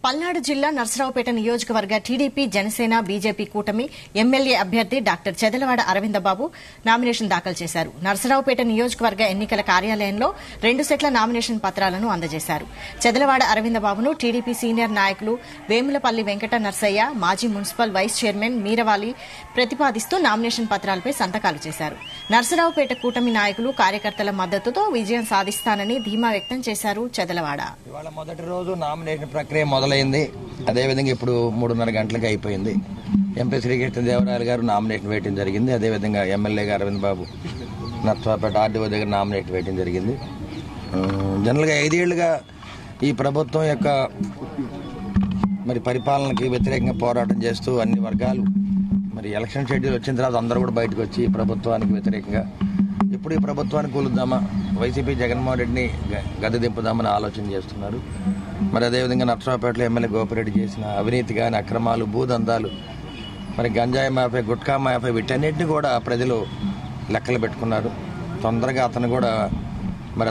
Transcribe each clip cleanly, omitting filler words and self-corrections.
పల్నాడు జిల్లా నర్సరావుపేట నియోజకవర్గ TDP Janasena BJP కూటమి ఎమ్మెల్యే అభ్యర్థి డాక్టర్ చెదలవాడ అరవిందబాబు నామినేషన్ దాఖలు చేశారు. నర్సరావుపేట నియోజకవర్గ ఎన్నికల కార్యాలయంలో 2 సెట్ల నామినేషన్ పత్రాలను అందజేశారు. చెదలవాడ అరవిందబాబును టీడీపీ సీనియర్ నాయకులు వేములపల్లి వెంకట నర్సయ్య, మాజీ మున్సిపల్ వైస్ చైర్మన్ మీరవాలి ప్రతిపాదిస్తూ నామినేషన్ పత్రాలపై సంతకాలు చేశారు. నర్సరావుపేట కూటమి నాయకులు, కార్యకర్తల మద్దతుతో విజయం సాధిస్తానని ధీమా వ్యక్తం చేశారు. చెదలవాడ మొదటి రోజు నామినేషన్ ప్రక్రియ మొదలైంది. అదేవిధంగా ఇప్పుడు 3:30 గంటలకు అయిపోయింది. ఎంపీ శ్రీకృష్ణదేవరాయలు గారు నామినేషన్ వేయడం జరిగింది. అదేవిధంగా ఎమ్మెల్యే గారు అరవింద్ బాబు నర్సరావుపేట ఆర్డీఓ దగ్గర నామినేషన్ వేయడం జరిగింది. జనరల్గా 5 ఏళ్లుగా ఈ ప్రభుత్వం యొక్క పరిపాలనకి వ్యతిరేకంగా పోరాటం చేస్తూ అన్ని వర్గాలు ఎలక్షన్ షెడ్యూల్ వచ్చిన తర్వాత అందరూ కూడా బయటకు వచ్చి ప్రభుత్వానికి వ్యతిరేకంగా ఇప్పుడు ఈ ప్రభుత్వానికి కూలుద్దామా, వైసీపీ జగన్మోహన్ రెడ్డిని గద్దె దింపుదామని ఆలోచన చేస్తున్నారు. అదేవిధంగా నర్సరావుపేటలో ఎమ్మెల్యే గోపిరెడ్డి చేసిన అవినీతి కానీ, అక్రమాలు, భూదందాలు, గంజాయి మాఫియా, గుట్కా మాఫియా, వీటన్నిటిని కూడా ప్రజలు లెక్కలు పెట్టుకున్నారు. తొందరగా అతను కూడా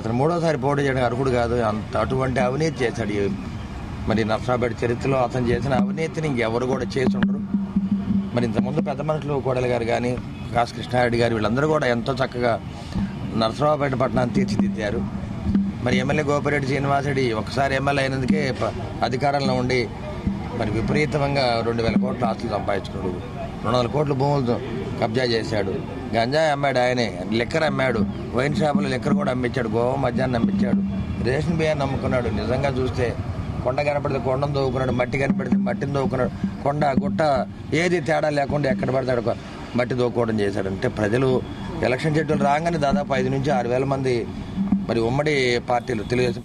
అతను 3వసారి పోటీ చేయడానికి అర్హుడు కాదు. అటువంటి అవినీతి చేశాడు. నర్సరావుపేట చరిత్రలో అతను చేసిన అవినీతిని ఇంకెవరు కూడా చేసి ఉండరు. ఇంతకుముందు పెద్ద మనుషులు కోడెల గారు కానీ, కాసు కృష్ణారెడ్డి గారు, వీళ్ళందరూ కూడా ఎంతో చక్కగా నర్సరావుపేట పట్టణాన్ని తీర్చిదిద్దారు. ఎమ్మెల్యే గోపిరెడ్డి శ్రీనివాసరెడ్డి ఒకసారి ఎమ్మెల్యే అయినందుకే అధికారంలో ఉండి విపరీతంగా 2,000 కోట్ల ఆస్తులు సంపాదించుకున్నాడు. 200 కోట్ల భూములతో కబ్జా చేశాడు. గంజాయి అమ్మాడు ఆయనే, లిక్కర్ అమ్మాడు, వైన్ షాపులో లిక్కర్ కూడా అమ్మించాడు, గోవా మద్యాన్ని అమ్మించాడు, రేషన్ బియ్యాన్ని నమ్ముకున్నాడు. నిజంగా చూస్తే కొండ కనపడితే కొండను దోవుకున్నాడు, మట్టి కనపడితే మట్టిని దోవుకున్నాడు. కొండ గుట్ట ఏది తేడా లేకుండా ఎక్కడ పడతాడు మట్టి దోవుకోవడం చేశాడు. అంటే ప్రజలు ఎలక్షన్ షెడ్యూల్ రాగానే దాదాపు 5,000 నుంచి 6,000 మంది ఉమ్మడి పార్టీలు తెలుగుదేశం